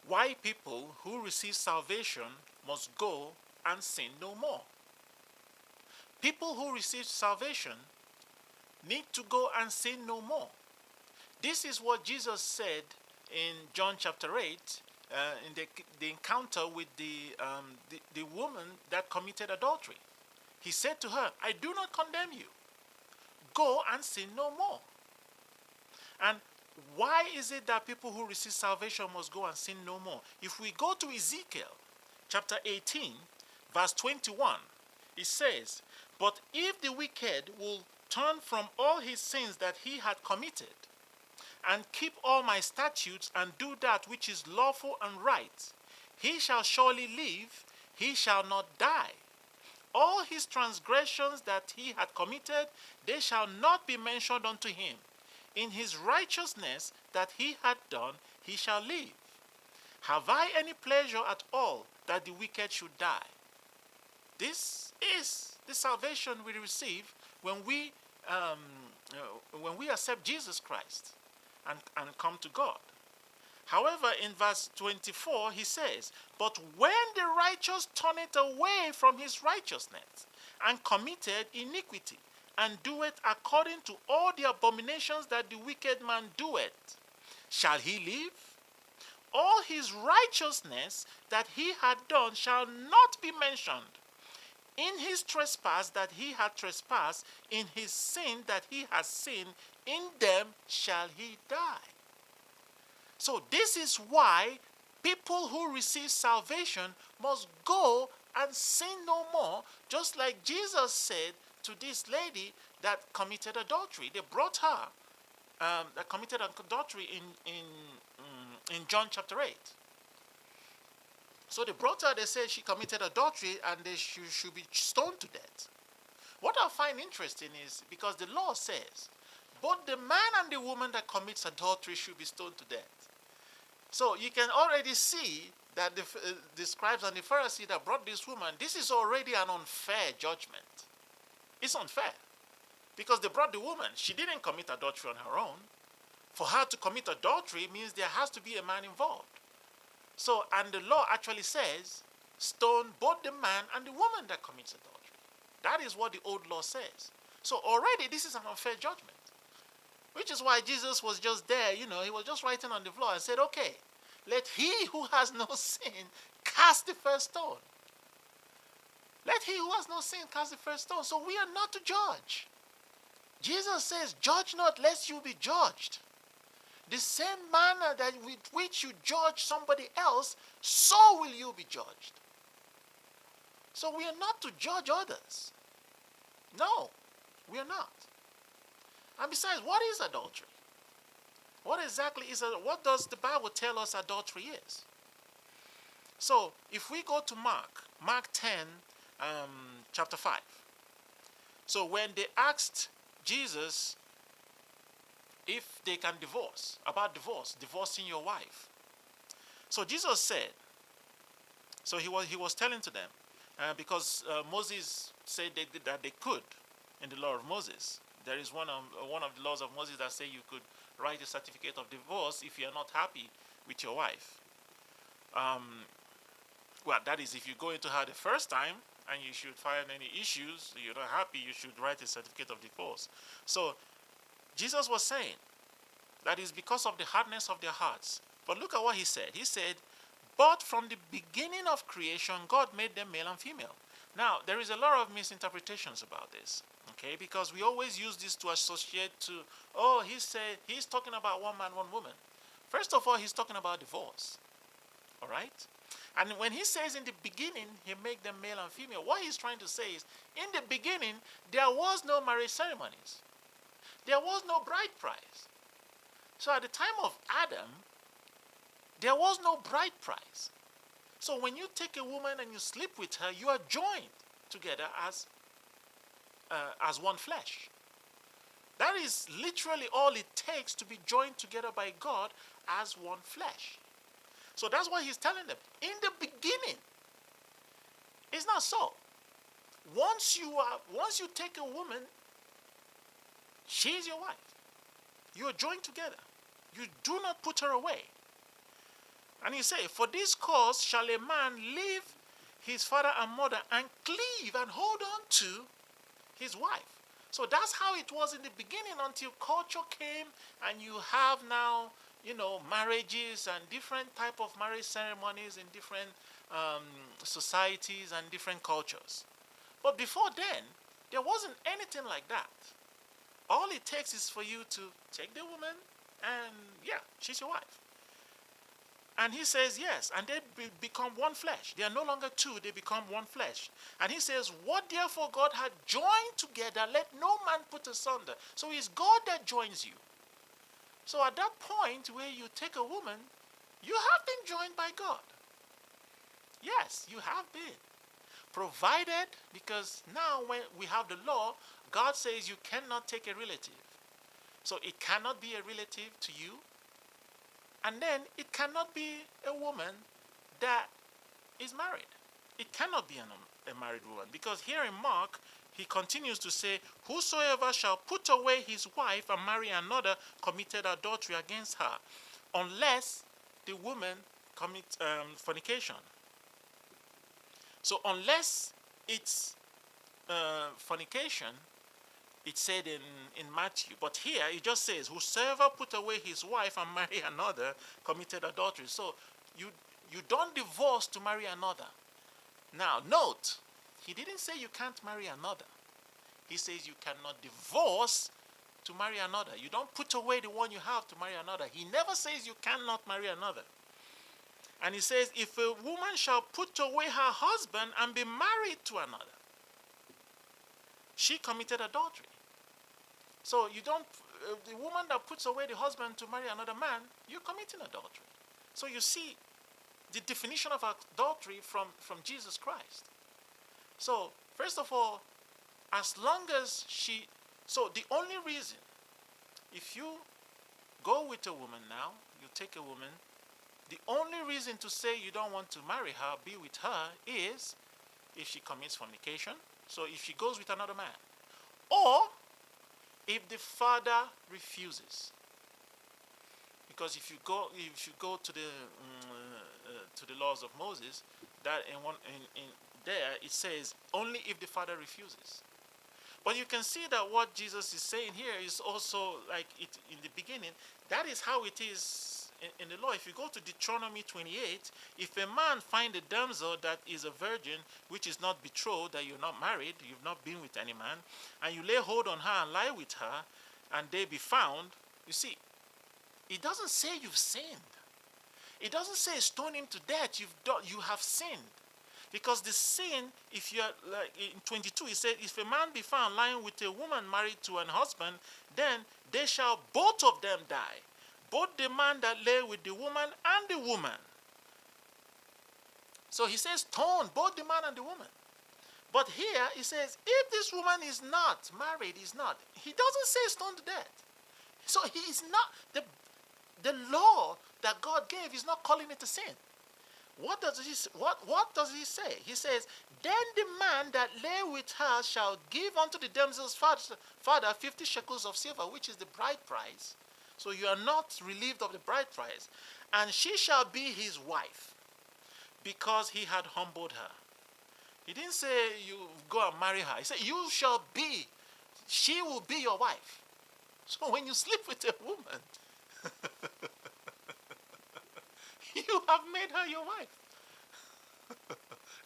why people who receive salvation must go and sin no more. People who receive salvation need to go and sin no more. This is what Jesus said in John chapter 8, in the encounter with the woman that committed adultery. He said to her, I do not condemn you. Go and sin no more. And why is it that people who receive salvation must go and sin no more? If we go to Ezekiel chapter 18, verse 21, it says, but if the wicked will turn from all his sins that he had committed, and keep all my statutes, and do that which is lawful and right, he shall surely live, he shall not die. All his transgressions that he had committed, they shall not be mentioned unto him. In his righteousness that he had done, he shall live. Have I any pleasure at all that the wicked should die? This is the salvation we receive when we accept Jesus Christ and come to God. However, in verse 24, he says, but when the righteous turneth away from his righteousness, and committed iniquity, and doeth according to all the abominations that the wicked man doeth, shall he live? All his righteousness that he had done shall not be mentioned. In his trespass that he had trespassed, in his sin that he has sinned, in them shall he die. So this is why people who receive salvation must go and sin no more, just like Jesus said to this lady that committed adultery. They brought her that committed adultery in John chapter 8. So they brought her, they said she committed adultery and she should be stoned to death. What I find interesting is because the law says both the man and the woman that commits adultery should be stoned to death. So you can already see that the scribes and the Pharisees that brought this woman, this is already an unfair judgment. It's unfair because they brought the woman. She didn't commit adultery on her own. For her to commit adultery means there has to be a man involved. So, and the law actually says, stone both the man and the woman that commits adultery. That is what the old law says. So already this is an unfair judgment. Which is why Jesus was just there, he was just writing on the floor and said, okay, let he who has no sin cast the first stone. Let he who has no sin cast the first stone. So we are not to judge. Jesus says, judge not lest you be judged. The same manner that with which you judge somebody else, so will you be judged. So we are not to judge others. No, we are not. And besides, what is adultery? What exactly is it? What does the Bible tell us adultery is? So if we go to Mark 10, chapter 5. So when they asked Jesus if they can divorce, about divorcing your wife. So Jesus said, so he was telling to them, because Moses said that they could in the law of Moses. There is one of the laws of Moses that say you could write a certificate of divorce if you are not happy with your wife. Well, that is if you go into her the first time and you should find any issues, you're not happy, you should write a certificate of divorce. So Jesus was saying that is because of the hardness of their hearts. But look at what he said. He said, but from the beginning of creation, God made them male and female. Now, there is a lot of misinterpretations about this, okay? Because we always use this to associate to, oh, he's talking about one man, one woman. First of all, he's talking about divorce, all right? And when he says in the beginning, he made them male and female, what he's trying to say is, in the beginning, there was no marriage ceremonies. There was no bride price. So at the time of Adam, there was no bride price. So when you take a woman and you sleep with her, you are joined together as one flesh. That is literally all it takes to be joined together by God as one flesh. So that's why he's telling them, in the beginning, it's not so. Once you take a woman, she's your wife. You are joined together. You do not put her away. And he said, for this cause shall a man leave his father and mother and cleave and hold on to his wife. So that's how it was in the beginning until culture came and you have now, marriages and different type of marriage ceremonies in different societies and different cultures. But before then, there wasn't anything like that. All it takes is for you to take the woman and, she's your wife. And he says, yes, and they become one flesh. They are no longer two, they become one flesh. And he says, what therefore God had joined together, let no man put asunder. So it's God that joins you. So at that point where you take a woman, you have been joined by God. Yes, you have been. Provided, because now when we have the law, God says you cannot take a relative. So it cannot be a relative to you. And then it cannot be a woman that is married. It cannot be a married woman. Because here in Mark, he continues to say, whosoever shall put away his wife and marry another committed adultery against her, unless the woman commits fornication. So unless it's fornication, it said in Matthew. But here it just says, whosoever put away his wife and marry another committed adultery. So you don't divorce to marry another. Now note, he didn't say you can't marry another. He says you cannot divorce to marry another. You don't put away the one you have to marry another. He never says you cannot marry another. And he says, if a woman shall put away her husband and be married to another, she committed adultery. So you don't, the woman that puts away the husband to marry another man, you're committing adultery. So you see the definition of adultery from Jesus Christ. So first of all, as long as so the only reason, if you go with a woman now, you take a woman, the only reason to say you don't want to marry her, be with her, is if she commits fornication. So if she goes with another man, or if the father refuses. Because if you go to the laws of Moses, that in there it says only if the father refuses. But you can see that what Jesus is saying here is also like it in the beginning. That is how it is in the law. If you go to Deuteronomy 28, if a man find a damsel that is a virgin, which is not betrothed, that you're not married, you've not been with any man, and you lay hold on her and lie with her, and they be found, you see, it doesn't say you've sinned. It doesn't say stone him to death. You have sinned. Because the sin, if you are like in 22, it says, if a man be found lying with a woman married to an husband, then they shall both of them die. Both the man that lay with the woman and the woman. So he says stone both the man and the woman. But here he says, if this woman is not married, is not. He doesn't say stone to death. So he is not, the law that God gave is not calling it a sin. What does he say? He says, then the man that lay with her shall give unto the damsel's father 50 shekels of silver, which is the bride price. So you are not relieved of the bride price. And she shall be his wife, because he had humbled her. He didn't say you go and marry her. He said you shall be, she will be your wife. So when you sleep with a woman, you have made her your wife.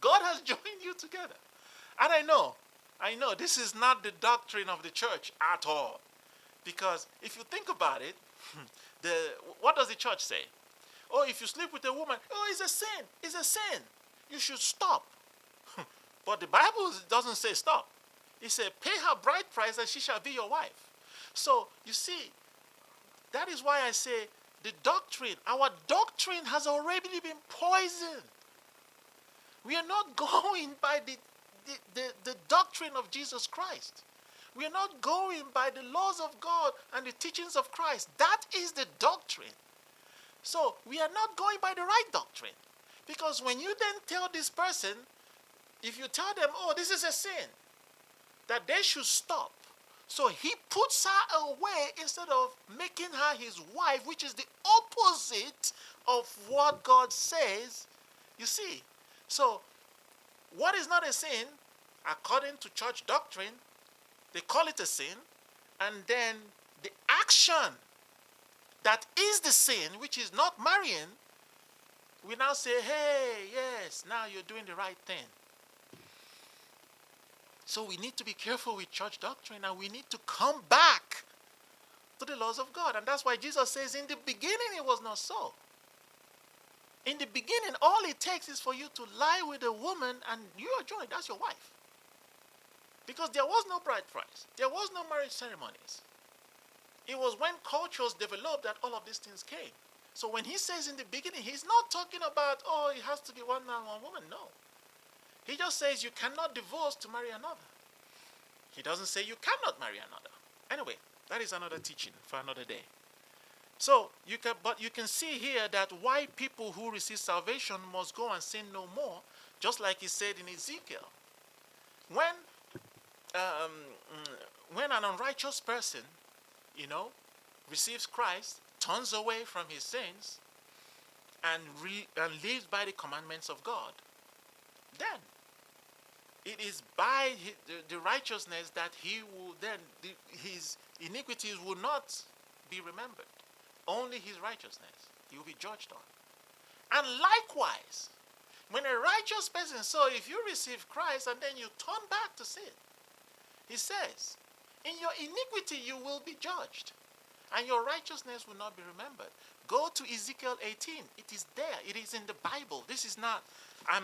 God has joined you together. And I know this is not the doctrine of the church at all. Because if you think about it, what does the church say? Oh, if you sleep with a woman, oh, it's a sin. It's a sin. You should stop. But the Bible doesn't say stop. It said, pay her bride price and she shall be your wife. So, you see, that is why I say the doctrine, our doctrine has already been poisoned. We are not going by the doctrine of Jesus Christ. We are not going by the laws of God and the teachings of Christ. That is the doctrine. So we are not going by the right doctrine. Because when you then tell this person, if you tell them, oh, this is a sin, that they should stop, So he puts her away instead of making her his wife, which is the opposite of what God says. You see, so what is not a sin, according to church doctrine, they call it a sin, and then the action that is the sin, which is not marrying, we now say, hey, yes, now you're doing the right thing. So we need to be careful with church doctrine, and we need to come back to the laws of God. And that's why Jesus says, in the beginning it was not so. In the beginning, all it takes is for you to lie with a woman and you are joined. That's your wife. Because there was no bride price. There was no marriage ceremonies. It was when cultures developed that all of these things came. So when he says in the beginning, he's not talking about, oh, it has to be one man, one woman. No. He just says you cannot divorce to marry another. He doesn't say you cannot marry another. Anyway, that is another teaching for another day. So, you can see here that why people who receive salvation must go and sin no more, just like he said in Ezekiel. When an unrighteous person, receives Christ, turns away from his sins, and lives by the commandments of God, then it is by the righteousness that he will then, his iniquities will not be remembered. Only his righteousness he will be judged on. And likewise, when a righteous person, so if you receive Christ and then you turn back to sin, he says, in your iniquity you will be judged, and your righteousness will not be remembered. Go to Ezekiel 18. It is there. It is in the Bible. This is not, a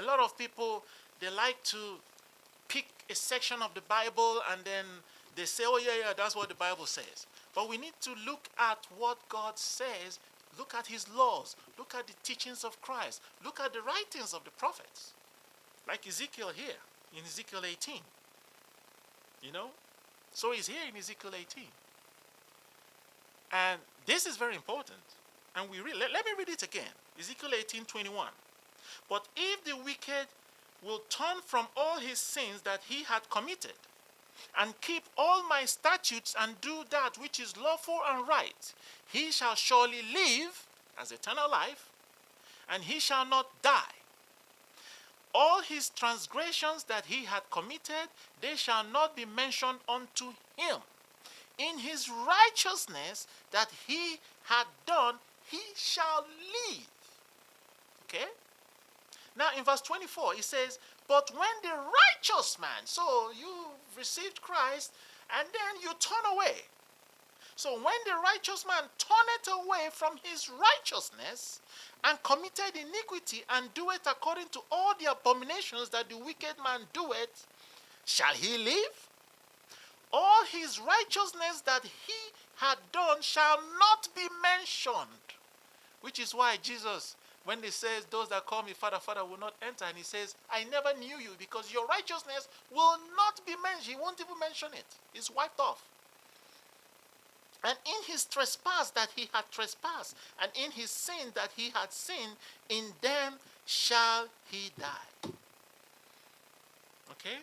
lot of people, they like to pick a section of the Bible and then they say, oh yeah, that's what the Bible says. But we need to look at what God says, look at his laws, look at the teachings of Christ, look at the writings of the prophets. Like Ezekiel here, in Ezekiel 18. So he's here in Ezekiel 18. And this is very important. And let me read it again. Ezekiel 18:21. But if the wicked will turn from all his sins that he had committed, and keep all my statutes and do that which is lawful and right, he shall surely live as eternal life, and he shall not die. All his transgressions that he had committed, they shall not be mentioned unto him. In his righteousness that he had done, he shall live. Okay? Now in verse 24, it says, but when the righteous man, so you received Christ and then you turn away. So when the righteous man turneth away from his righteousness and committed iniquity and doeth according to all the abominations that the wicked man doeth, shall he live? All his righteousness that he had done shall not be mentioned. Which is why Jesus, when he says, those that call me Father, Father will not enter, and he says, I never knew you, because your righteousness will not be mentioned. He won't even mention it. It's wiped off. And in his trespass that he had trespassed, and in his sin that he had sinned, in them shall he die. Okay?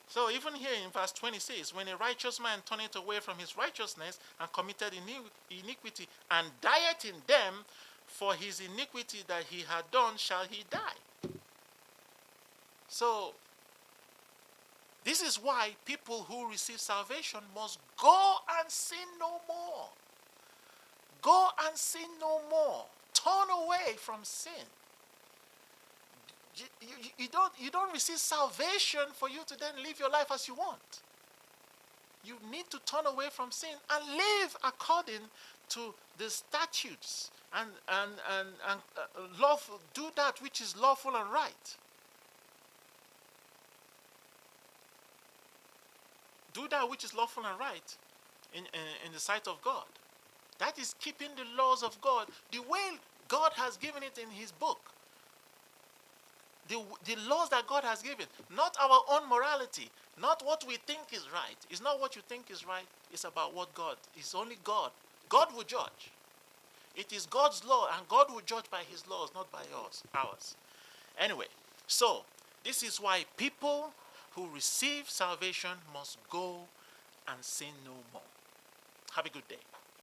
So even here in verse 26, when a righteous man turneth away from his righteousness and committed iniquity and dieth in them, for his iniquity that he had done shall he die. So this is why people who receive salvation must go and sin no more. Go and sin no more. Turn away from sin. You don't receive salvation for you to then live your life as you want. You need to turn away from sin and live according to the statutes and lawful, do that which is lawful and right. Do that which is lawful and right in the sight of God. That is keeping the laws of God the way God has given it in his book. The laws that God has given, not our own morality, not what we think is right. It's not what you think is right. It's about what God. It's only God. God will judge. It is God's law, and God will judge by his laws, not by ours. Anyway, so this is why people who receive salvation must go and sin no more. Have a good day.